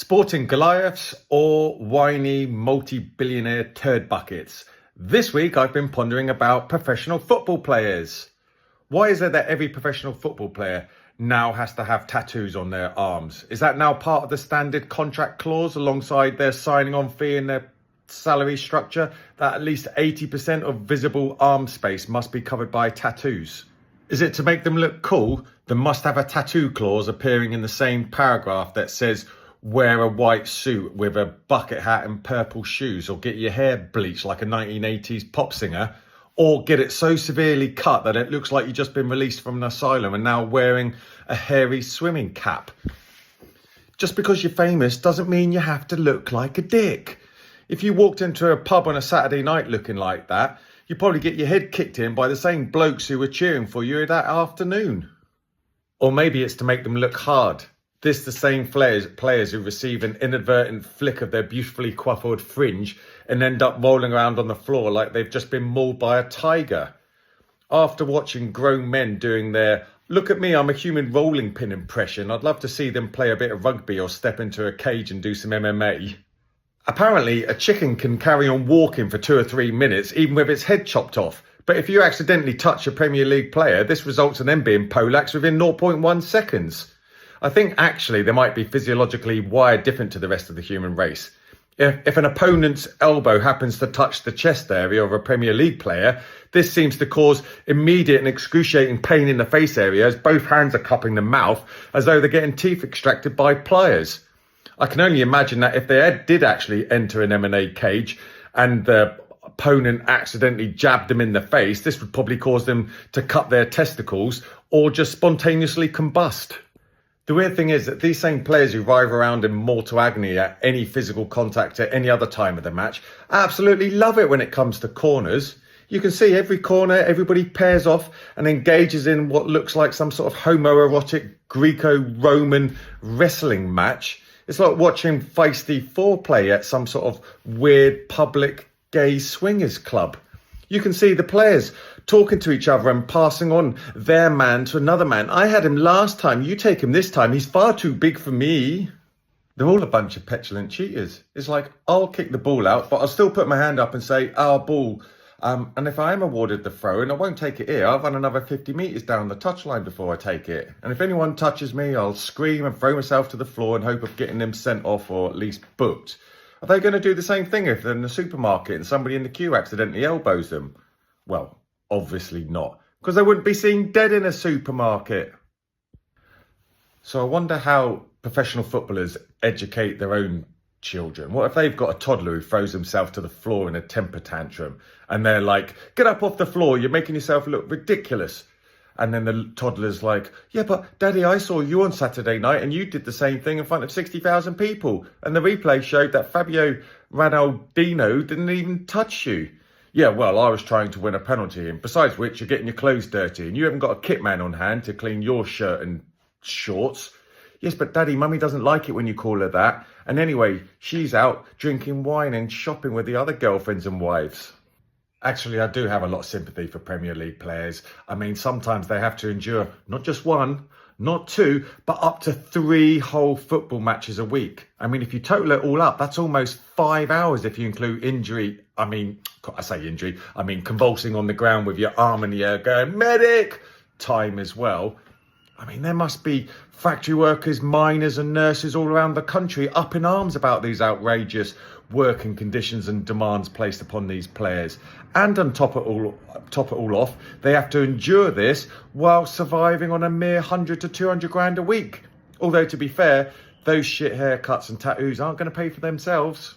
Sporting Goliaths or whiny multi-billionaire turd buckets? This week I've been pondering about professional football players. Why is it that every professional football player now has to have tattoos on their arms? Is that now part of the standard contract clause alongside their signing on fee and their salary structure, that at least 80% of visible arm space must be covered by tattoos? Is it to make them look cool? There must have a tattoo clause appearing in the same paragraph that says wear a white suit with a bucket hat and purple shoes, or get your hair bleached like a 1980s pop singer, or get it so severely cut that it looks like you've just been released from an asylum and now wearing a hairy swimming cap. Just because you're famous doesn't mean you have to look like a dick. If you walked into a pub on a Saturday night looking like that, you'd probably get your head kicked in by the same blokes who were cheering for you that afternoon. Or maybe it's to make them look hard. This the same players who receive an inadvertent flick of their beautifully coiffed fringe and end up rolling around on the floor like they've just been mauled by a tiger. After watching grown men doing their "look at me, I'm a human rolling pin" impression, I'd love to see them play a bit of rugby or step into a cage and do some MMA. Apparently, a chicken can carry on walking for 2 or 3 minutes even with its head chopped off. But if you accidentally touch a Premier League player, this results in them being poleaxed within 0.1 seconds. I think actually they might be physiologically wired different to the rest of the human race. If an opponent's elbow happens to touch the chest area of a Premier League player, this seems to cause immediate and excruciating pain in the face area as both hands are cupping the mouth as though they're getting teeth extracted by pliers. I can only imagine that if they did actually enter an M&A cage and the opponent accidentally jabbed them in the face, this would probably cause them to cut their testicles or just spontaneously combust. The weird thing is that these same players who writhe around in mortal agony at any physical contact at any other time of the match absolutely love it when it comes to corners. You can see every corner, everybody pairs off and engages in what looks like some sort of homoerotic Greco-Roman wrestling match. It's like watching feisty foreplay at some sort of weird public gay swingers club. You can see the players talking to each other and passing on their man to another man. I had him last time, you take him this time, he's far too big for me. They're all a bunch of petulant cheaters. It's like, I'll kick the ball out, but I'll still put my hand up and say, our ball. And if I am awarded the throw, and I won't take it here, I'll run another 50 metres down the touchline before I take it. And if anyone touches me, I'll scream and throw myself to the floor in hope of getting them sent off or at least booked. Are they going to do the same thing if they're in the supermarket and somebody in the queue accidentally elbows them? Well, obviously not, because they wouldn't be seen dead in a supermarket. So I wonder how professional footballers educate their own children. What if they've got a toddler who throws himself to the floor in a temper tantrum and they're like, get up off the floor, you're making yourself look ridiculous. And then the toddler's like, yeah, but Daddy, I saw you on Saturday night and you did the same thing in front of 60,000 people. And the replay showed that Fabio Ronaldinho didn't even touch you. Yeah, well, I was trying to win a penalty. And besides which, you're getting your clothes dirty and you haven't got a kit man on hand to clean your shirt and shorts. Yes, but Daddy, Mummy doesn't like it when you call her that. And anyway, she's out drinking wine and shopping with the other girlfriends and wives. Actually, I do have a lot of sympathy for Premier League players. I mean, sometimes they have to endure not just one, not two, but up to 3 whole football matches a week. I mean, if you total it all up, that's almost 5 hours if you include injury. I mean, convulsing on the ground with your arm in the air going, medic, time as well. I mean, there must be factory workers, miners and nurses all around the country up in arms about these outrageous working conditions and demands placed upon these players. And on top of it all off, they have to endure this while surviving on a mere 100 to 200 grand a week. Although, to be fair, those shit haircuts and tattoos aren't going to pay for themselves.